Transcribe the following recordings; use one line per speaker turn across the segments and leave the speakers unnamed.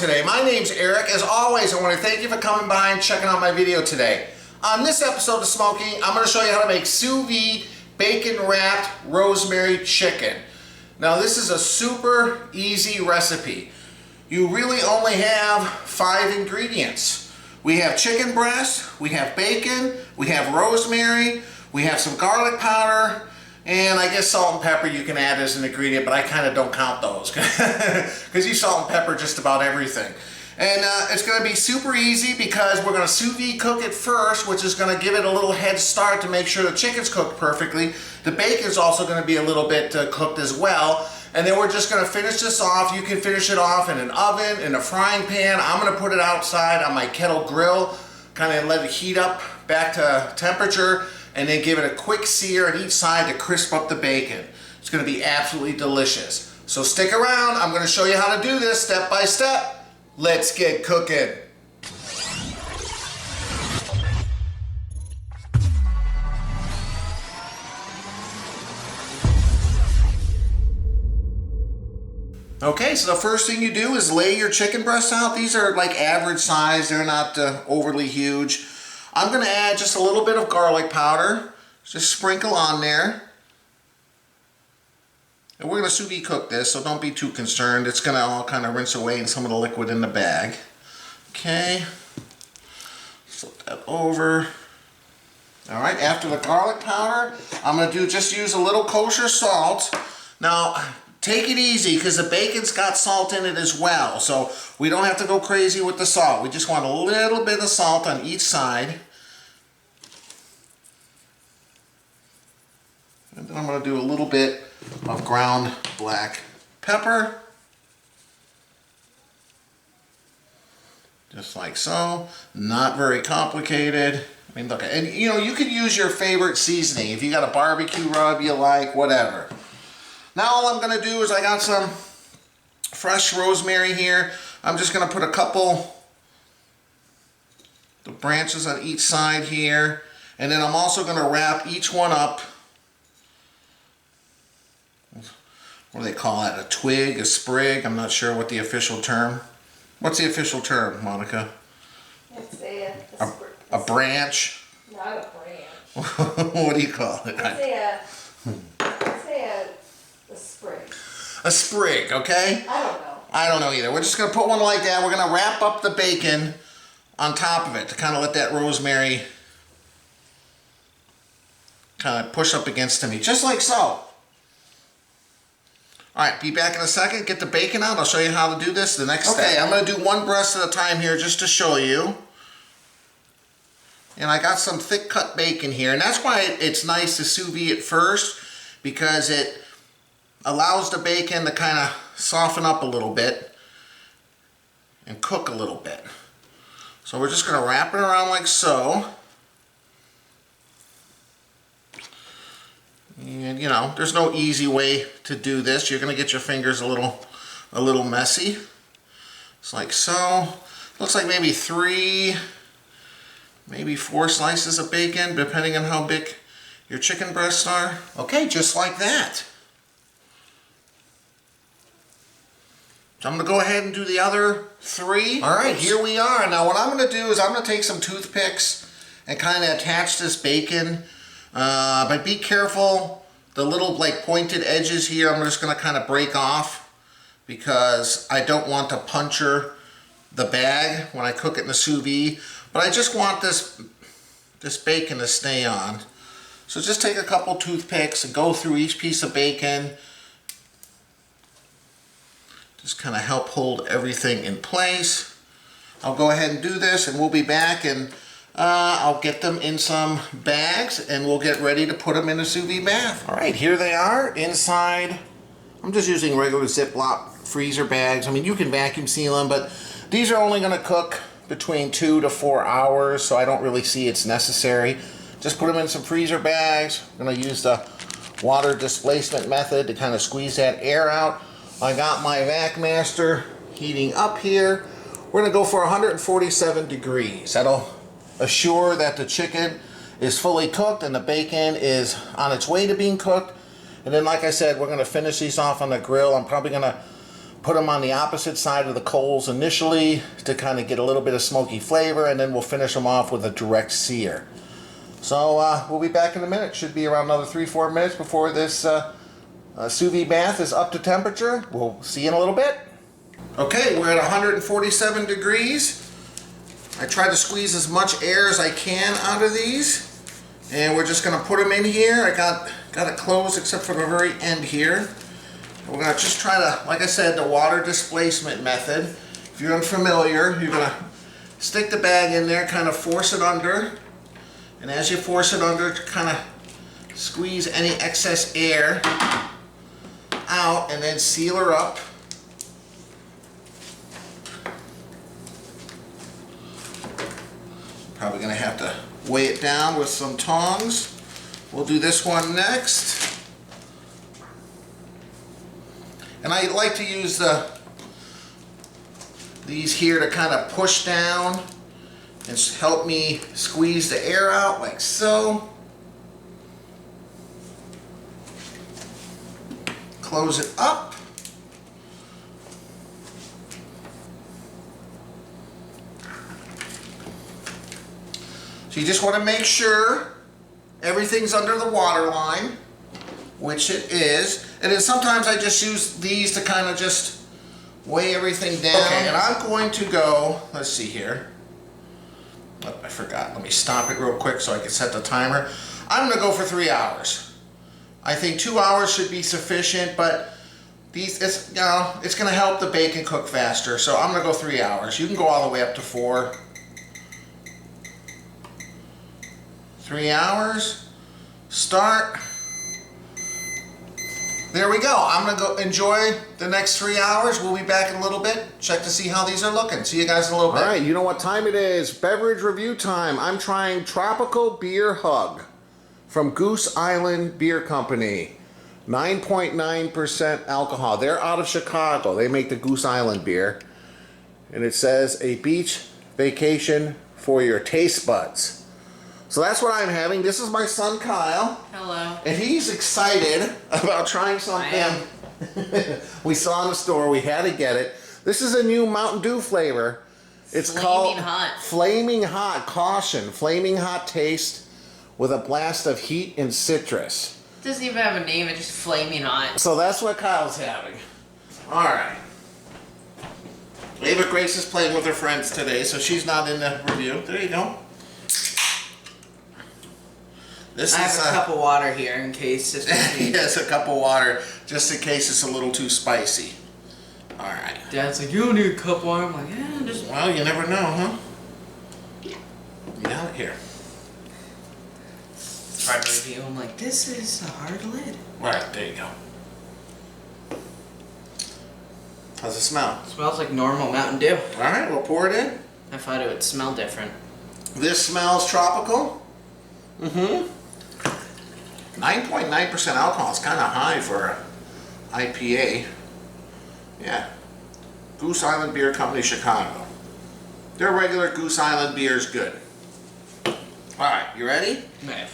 today? My name's Eric. As always, I want to thank you for coming by and checking out my video today. On this episode of Smo'King, I'm going to show you how to make sous vide bacon wrapped rosemary chicken. Now this is a super easy recipe. You really only have 5 ingredients. We have chicken breast, we have bacon, we have rosemary, we have some garlic powder, and I guess salt and pepper you can add as an ingredient, but I kind of don't count those because you salt and pepper just about everything. And it's going to be super easy because we're going to sous vide cook it first, which is going to give it a little head start to make sure the chicken's cooked perfectly. The bacon's also going to be a little bit cooked as well. And then we're just going to finish this off. You can finish it off in an oven, in a frying pan. I'm going to put it outside on my kettle grill, kind of let it heat up back to temperature, and then give it a quick sear on each side to crisp up the bacon. It's going to be absolutely delicious. So stick around. I'm going to show you how to do this step by step. Let's get cooking. Okay, so the first thing you do is lay your chicken breasts out. These are like average size. They're not overly huge. I'm going to add just a little bit of garlic powder. Just sprinkle on there. And we're going to sous vide cook this, so don't be too concerned. It's going to all kind of rinse away in some of the liquid in the bag. Okay. Flip that over. Alright, after the garlic powder, I'm going to just use a little kosher salt. Now, take it easy because the bacon's got salt in it as well, so we don't have to go crazy with the salt. We just want a little bit of salt on each side. And then I'm going to do a little bit of ground black pepper. Just like so. Not very complicated. I mean, look, and you know, you can use your favorite seasoning. If you got a barbecue rub you like, whatever. Now all I'm going to do is I got some fresh rosemary here. I'm just going to put a couple the branches on each side here. And then I'm also going to wrap each one up. What do they call it? A twig, a sprig? I'm not sure what the official term. What's the official term, Monica?
It's
a branch?
Not a branch.
What do you call it?
I'd say a sprig.
A sprig, okay?
I don't know.
I don't know either. We're just going to put one like that. We're going to wrap up the bacon on top of it to kind of let that rosemary kind of push up against me, just like so. Alright, be back in a second. Get the bacon out. I'll show you how to do this the next step. Okay, I'm going to do one breast at a time here just to show you. And I got some thick cut bacon here. And that's why it's nice to sous vide it first, because it allows the bacon to kind of soften up a little bit and cook a little bit. So we're just going to wrap it around like so. And you know, there's no easy way to do this. You're going to get your fingers a little messy. It's like so. Looks like maybe 3, maybe 4 slices of bacon, depending on how big your chicken breasts are. Okay, just like that. So I'm going to go ahead and do the other 3. Alright, here we are. Now what I'm going to do is I'm going to take some toothpicks and kind of attach this bacon. But be careful, the little like pointed edges here I'm just going to kind of break off because I don't want to puncture the bag when I cook it in the sous vide. But I just want this bacon to stay on. So just take a couple toothpicks and go through each piece of bacon. Just kind of help hold everything in place. I'll go ahead and do this and we'll be back and I'll get them in some bags and we'll get ready to put them in a sous vide bath. Alright, here they are inside. I'm just using regular Ziploc freezer bags. I mean, you can vacuum seal them, but these are only going to cook between 2 to 4 hours, so I don't really see it's necessary. Just put them in some freezer bags. I'm going to use the water displacement method to kind of squeeze that air out. I got my Vac Master heating up here. We're going to go for 147 degrees. That'll assure that the chicken is fully cooked and the bacon is on its way to being cooked. And then, like I said, we're going to finish these off on the grill. I'm probably going to put them on the opposite side of the coals initially to kind of get a little bit of smoky flavor, and then we'll finish them off with a direct sear. So we'll be back in a minute. Should be around another 3-4 minutes before this sous vide bath is up to temperature. We'll see you in a little bit. Okay, we're at 147 degrees. I tried to squeeze as much air as I can out of these, and we're just going to put them in here. I got it closed except for the very end here. We're going to just try to, like I said, the water displacement method. If you're unfamiliar, you're going to stick the bag in there, kind of force it under, and as you force it under, kind of squeeze any excess air out, and then seal her up. Probably going to have to weigh it down with some tongs. We'll do this one next. And I like to use these here to kind of push down and help me squeeze the air out like so. Close it up. So you just want to make sure everything's under the water line, which it is. And then sometimes I just use these to kind of just weigh everything down. Okay, and I'm going to go, let's see here. Oh, I forgot. Let me stop it real quick so I can set the timer. I'm going to go for 3 hours. I think 2 hours should be sufficient, but it's going to help the bacon cook faster. So I'm going to go 3 hours. You can go all the way up to 4. 3 hours. Start. There we go. I'm going to go enjoy the next 3 hours. We'll be back in a little bit. Check to see how these are looking. See you guys in a little bit. All right, you know what time it is. Beverage review time. I'm trying Tropical Beer Hug from Goose Island Beer Company. 9.9% alcohol. They're out of Chicago. They make the Goose Island beer. And it says a beach vacation for your taste buds. So that's what I'm having. This is my son Kyle.
Hello.
And he's excited about trying something we saw in the store. We had to get it. This is a new Mountain Dew flavor. It's called Flaming Hot. Caution. Flaming hot taste with a blast of heat and citrus.
It doesn't even have a name. It's just Flaming Hot.
So that's what Kyle's having. All right. Ava Grace is playing with her friends today, so she's not in the review. There you go.
I have a cup of water here in case this
yes, a cup of water, just in case it's a little too spicy. Alright.
Dad's like, you don't need a cup of water. I'm like, yeah, just...
Well, you never know, huh? Yeah, here.
Try to review. I'm like, this is a hard lid.
Right, there you go. How's it smell?
It smells like normal Mountain Dew.
Alright, we'll pour it in.
I thought it would smell different.
This smells tropical. 9.9% alcohol is kind of high for IPA. Yeah. Goose Island Beer Company, Chicago. Their regular Goose Island beer is good. Alright, you ready?
No.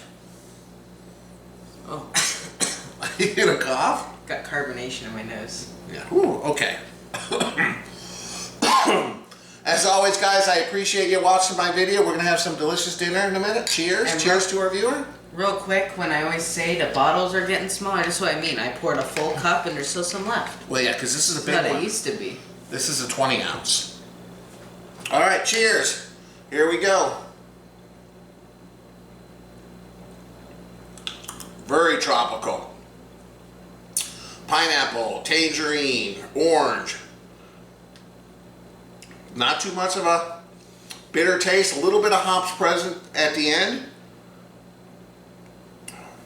Oh.
You gonna cough?
Got carbonation in my nose.
Yeah. Ooh, okay. As always, guys, I appreciate you watching my video. We're gonna have some delicious dinner in a minute. Cheers.
And
cheers to our viewer.
Real quick, when I always say the bottles are getting small, that's what I mean. I poured a full cup and there's still some left.
Well, yeah, because this is a big
That's what
one.
it used to be.
This is a 20 ounce. All right, cheers. Here we go. Very tropical. Pineapple, tangerine, orange. Not too much of a bitter taste. A little bit of hops present at the end.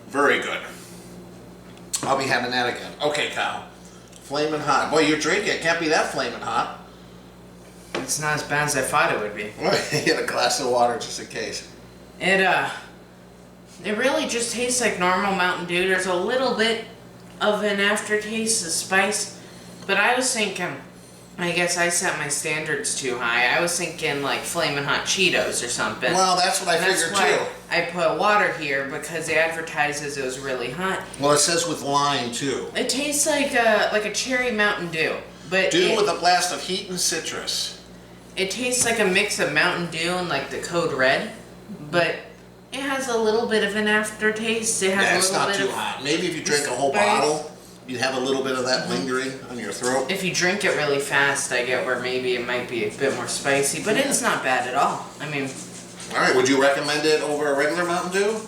Very good. I'll be having that again. Okay, Kyle. Flaming hot. Boy, you're drinking. It can't be that flaming hot.
It's not as bad as I thought it would be.
Get a glass of water just in case.
It really just tastes like normal Mountain Dew. There's a little bit of an aftertaste of spice, but I was thinking, I guess I set my standards too high. I was thinking like Flamin' Hot Cheetos or something.
Well, that's what I figured too.
I put water here because it advertises it was really hot.
Well, it says with lime too.
It tastes like a cherry Mountain Dew, But
Dew with a blast of heat and citrus.
it tastes like a mix of Mountain Dew and like the Code Red, but it has a little bit of an aftertaste. It has
Yeah,
a
it's
little
not
bit
too
of
hot. Maybe if you drink a whole
spice.
bottle, you'd have a little bit of that lingering on your throat.
If you drink it really fast, I get where maybe it might be a bit more spicy, but it's not bad at all. I mean,
All right, would you recommend it over a regular Mountain Dew?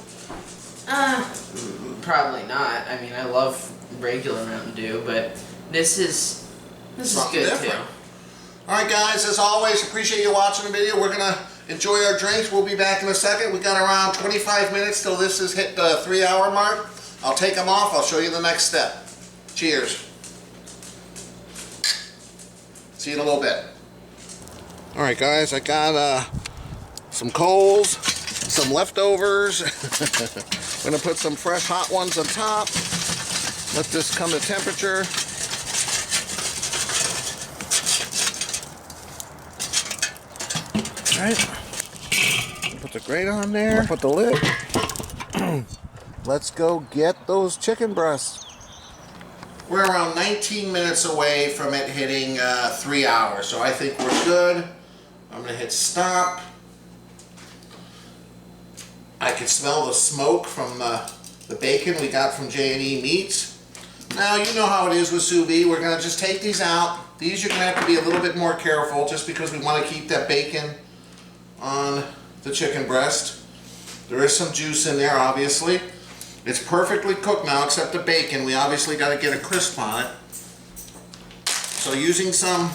probably not. I mean, I love regular Mountain Dew, but this is
Something
good
different.
too.
All right, guys, as always, appreciate you watching the video. We're going to enjoy our drinks. We'll be back in a second. We got around 25 minutes till this has hit the 3-hour mark. I'll take them off. I'll show you the next step. Cheers. See you in a little bit. All right, guys, I got some coals, some leftovers. I'm going to put some fresh hot ones on top. Let this come to temperature. Alright, put the grate on there, put the lid. Let's go get those chicken breasts. We're around 19 minutes away from it hitting 3 hours, so I think we're good. I'm going to hit stop. I can smell the smoke from the bacon we got from J&E Meats. Now, you know how it is with sous vide. We're going to just take these out. These you're going to have to be a little bit more careful just because we want to keep that bacon on the chicken breast. There is some juice in there, obviously. It's perfectly cooked now, except the bacon. We obviously got to get a crisp on it. So using some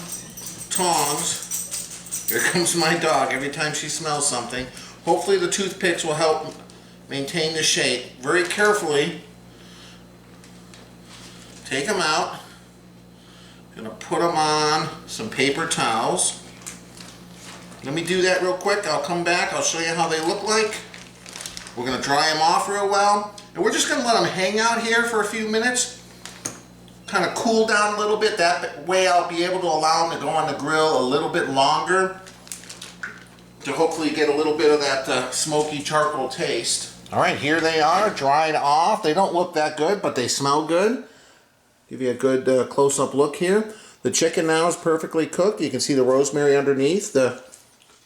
tongs, here comes my dog every time she smells something. Hopefully the toothpicks will help maintain the shape. Very carefully, take them out. Gonna put them on some paper towels. Let me do that real quick. I'll come back. I'll show you how they look like. We're going to dry them off real well. And we're just going to let them hang out here for a few minutes. Kind of cool down a little bit. That way I'll be able to allow them to go on the grill a little bit longer. To hopefully get a little bit of that smoky charcoal taste. Alright, here they are, dried off. They don't look that good, but they smell good. Give you a good close-up look here. The chicken now is perfectly cooked. You can see the rosemary underneath. The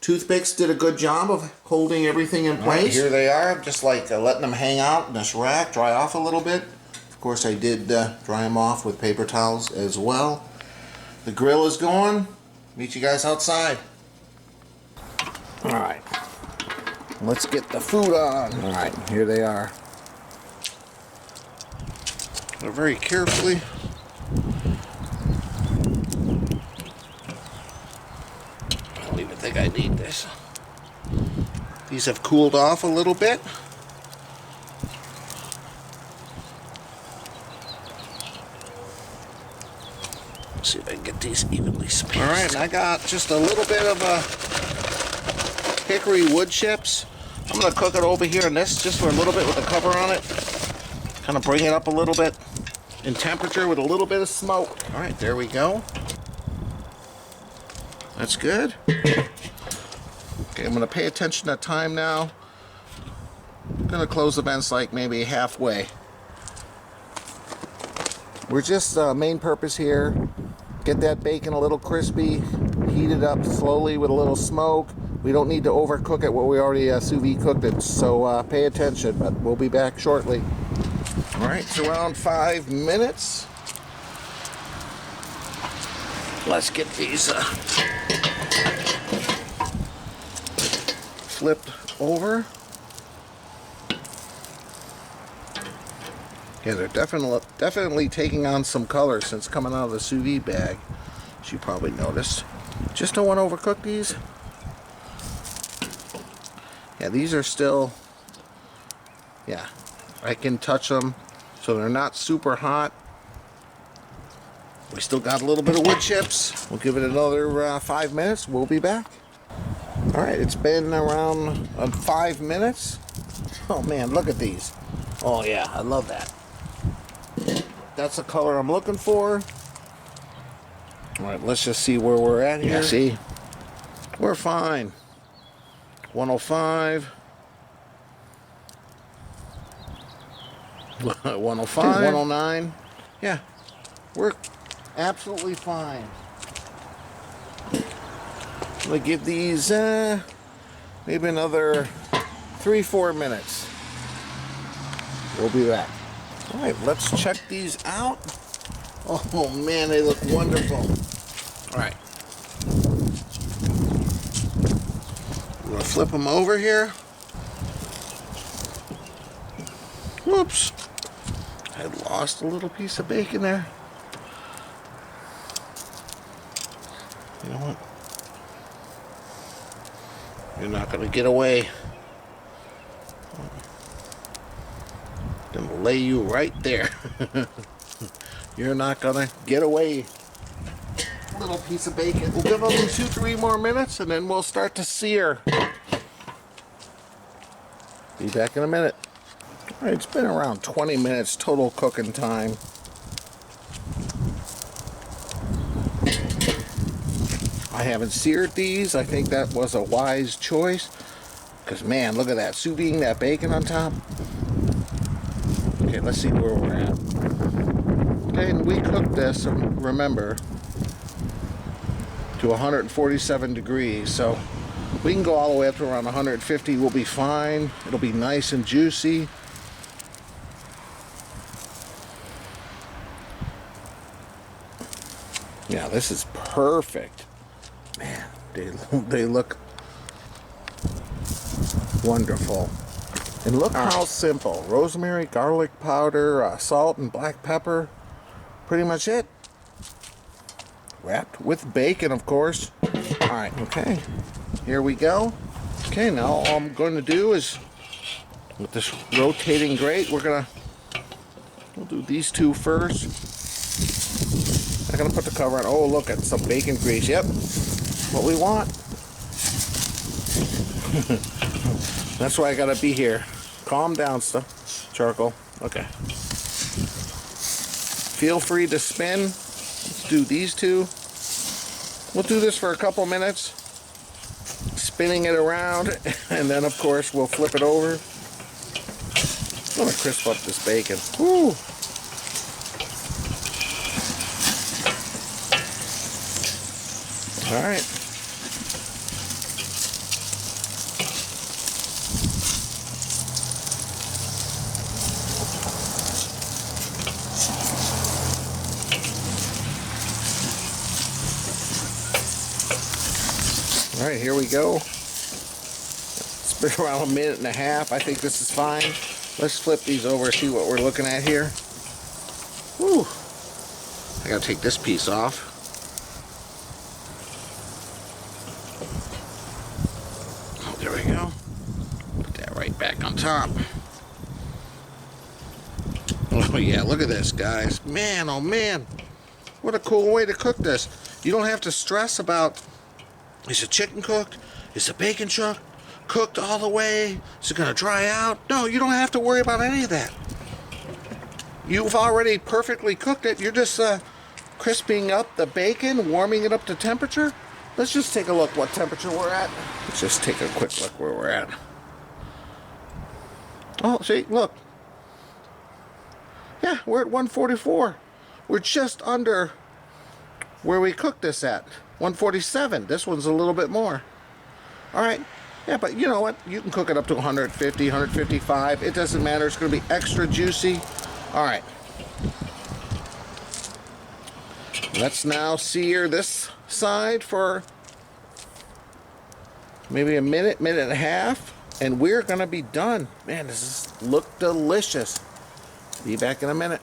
toothpicks did a good job of holding everything in place. Right, here they are, just like letting them hang out in this rack, dry off a little bit. Of course, I did dry them off with paper towels as well. The grill is going. Meet you guys outside. All right, let's get the food on. All right, here they are. They're very carefully. I don't even think I need this. These have cooled off a little bit. Let's see if I can get these evenly spaced. All right, and I got just a little bit of hickory wood chips. I'm going to cook it over here in this just for a little bit with the cover on it. Kind of bring it up a little bit in temperature with a little bit of smoke. All right, there we go. That's good. Okay, I'm going to pay attention to time now. I'm going to close the vents like maybe halfway. We're just main purpose here. Get that bacon a little crispy. Heat it up slowly with a little smoke. We don't need to overcook it where we already sous vide cooked it, so pay attention, but we'll be back shortly. All right, it's around 5 minutes. Let's get these flipped over. Yeah, they're definitely taking on some color since coming out of the sous vide bag, as you probably noticed. Just don't want to overcook these. Yeah, these are still, yeah, I can touch them, so they're not super hot. We still got a little bit of wood chips. We'll give it another 5 minutes. We'll be back. All right, it's been around 5 minutes. Oh man, look at these. Oh yeah, I love that. That's the color I'm looking for. All right, let's just see where we're at here. Yeah, see, we're fine. 105. 105. 109. Yeah, we're Absolutely fine. I'm gonna give these maybe another 3-4 minutes. We'll be back. All right, let's check these out. Oh man, they look wonderful. All right. I'm gonna flip them over here. Whoops. I lost a little piece of bacon there. You know what? You're not gonna get away. I'm gonna lay you right there. You're not gonna get away. Little piece of bacon. We'll give them 2-3 more minutes and then we'll start to sear. Be back in a minute. All right, it's been around 20 minutes total cooking time. I haven't seared these. I think that was a wise choice. Because man, look at that. Sous vide that bacon on top. Okay, let's see where we're at. Okay, and we cooked this, remember, to 147 degrees. So we can go all the way up to around 150. We'll be fine. It'll be nice and juicy. Yeah, this is perfect. Man, they look wonderful. And look how simple. Rosemary, garlic powder, salt, and black pepper. Pretty much it. Wrapped with bacon, of course. Alright, okay. Here we go. Okay, now all I'm going to do is, with this rotating grate, we'll do these two first. I'm going to put the cover on. Oh, look at some bacon grease. Yep, what we want. That's why I got to be here. Calm down, stuff. Charcoal. Okay. Feel free to spin. Let's do these two. We'll do this for a couple minutes. Spinning it around. And then, of course, we'll flip it over. I'm going to crisp up this bacon. Woo! All right. All right, here we go. It's been around 1.5 minutes. I think this is fine. Let's flip these over, see what we're looking at here. Whew. I gotta take this piece off. Oh, there we go. Put that right back on top. Oh yeah, look at this, guys. Man, oh man. What a cool way to cook this. You don't have to stress about, is the chicken cooked? Is the bacon cooked all the way? Is it gonna dry out? No, you don't have to worry about any of that. You've already perfectly cooked it. You're just crisping up the bacon, warming it up to temperature. Let's just take a look what temperature we're at. Let's just take a quick look where we're at. Oh, see, look. Yeah, we're at 144. We're just under where we cooked this at. 147. This one's a little bit more. All right. Yeah, but you know what? You can cook it up to 150, 155. It doesn't matter. It's going to be extra juicy. All right. Let's now sear this side for maybe a minute, minute and a half, and we're going to be done. Man, this look delicious. Be back in a minute.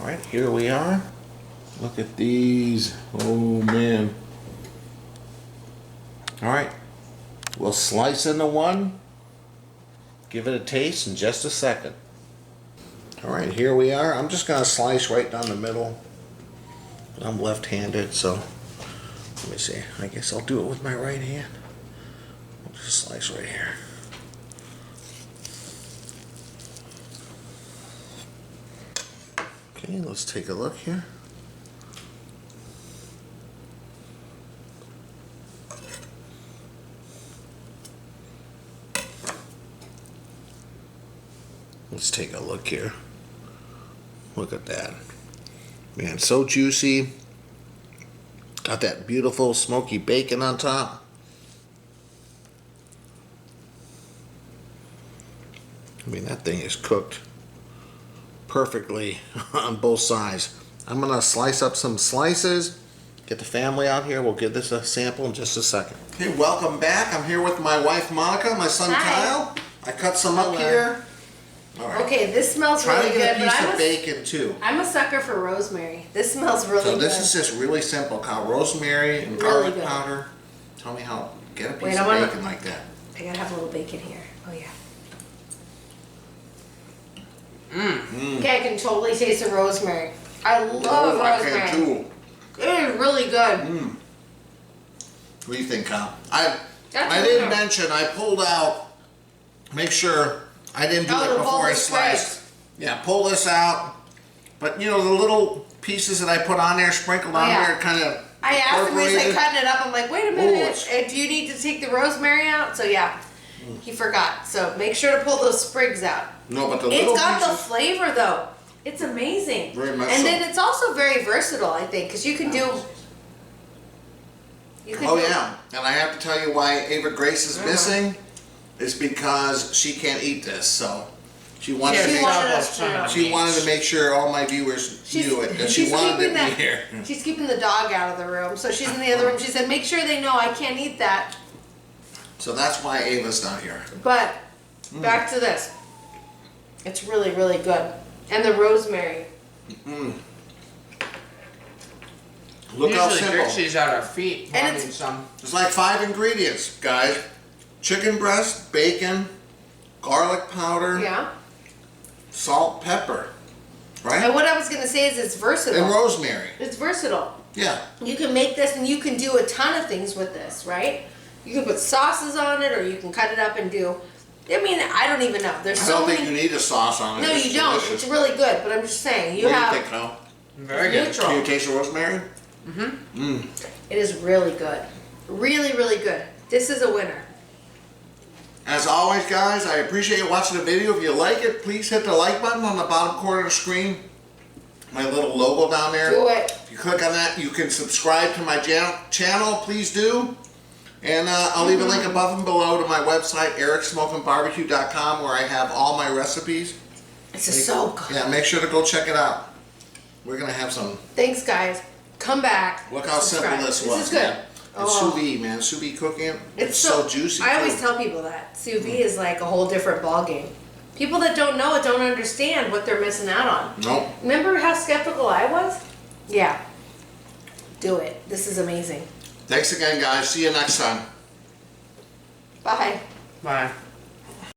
All right, here we are. Look at these. Oh, man. All right. We'll slice into one. Give it a taste in just a second. All right, here we are. I'm just going to slice right down the middle. I'm left-handed, so let me see. I guess I'll do it with my right hand. I'll just slice right here. Okay, let's take a look here. Let's take a look here. Look at that. Man, so juicy. Got that beautiful smoky bacon on top. I mean, that thing is cooked perfectly on both sides. I'm gonna slice up some slices. Get the family out here. We'll give this a sample in just a second. Okay, welcome back. I'm here with my wife Monica, my son
Hi.
Kyle. I cut some up here. All right.
Okay, this smells
Try
really
to get
good,
a
but
piece of bacon too.
I'm a sucker for rosemary. This smells really
So
good.
this is just really simple, Kyle. Rosemary and
Really
garlic
good.
powder. Tell me how. Get a piece
Wait,
of
I wanna-
bacon like that.
I gotta have a little bacon here. Oh yeah. Okay, I can totally taste the rosemary. I love
I
rosemary.
can too.
It is really good.
What do you think, Kyle? I
That's
didn't
good.
mention I pulled out. Make sure I didn't do
Oh,
it
the
before I
bulbous
sliced.
sprigs.
Yeah, pull this out. But you know the little pieces that I put on there, sprinkled on
yeah.
there, kind of.
I asked him, he's like
incorporated.
cutting it up. I'm like, wait a minute,
it's-
do you need to take the rosemary out? So yeah, he forgot. So make sure to pull those sprigs out.
No, but the little
It's got the
pieces.
flavor though. It's amazing.
Very much
and
so.
then it's also very versatile, I think, because you can do. You can
Oh
do-
yeah, and I have to tell you why Ava Grace is missing. Is because she can't eat this, so she wanted
Yeah,
to
She
make
wanted us to know.
She wanted to make sure all my viewers knew it, that she
she's
wanted to
keeping
be
that-
here.
She's keeping the dog out of the room, so she's in the other room. She said, make sure they know I can't eat that.
So that's why Ava's not here.
But back to this. It's really, really good. And the rosemary.
Look how
Usually
simple.
Dixie's at our feet
And
wanting
it's-
some.
It's like 5 ingredients, guys. Chicken breast, bacon, garlic powder,
Yeah.
salt, pepper, right?
And what I was going to say is it's versatile.
And rosemary.
It's versatile.
Yeah.
You can make this and you can do a ton of things with this, right? You can put sauces on it or you can cut it up and do. I mean, I don't even know. There's
I
so
don't think
many.
you need a sauce on it.
No,
It's
you don't.
delicious.
It's really good, but I'm just saying you
What
have.
do you think, Kyle?
Very good.
Neutral.
Can you taste the rosemary?
It is really good. Really, really good. This is a winner.
As always, guys, I appreciate you watching the video. If you like it, please hit the like button on the bottom corner of the screen. My little logo down there.
Do it.
If you click on that, you can subscribe to my channel. Please do. And I'll leave a link above and below to my website, ericsmokingbbq.com, where I have all my recipes.
This is so good.
Yeah, make sure to go check it out. We're going to have some.
Thanks, guys. Come back.
Look how
subscribe.
simple this was.
This is good.
Man. And sous vide, man. Sous vide cooking. It's so juicy.
I always
too.
tell people that sous vide is like a whole different ballgame. People that don't know it don't understand what they're missing out on.
Nope.
Remember how skeptical I was? Yeah. Do it. This is amazing.
Thanks again, guys. See you next time.
Bye.
Bye.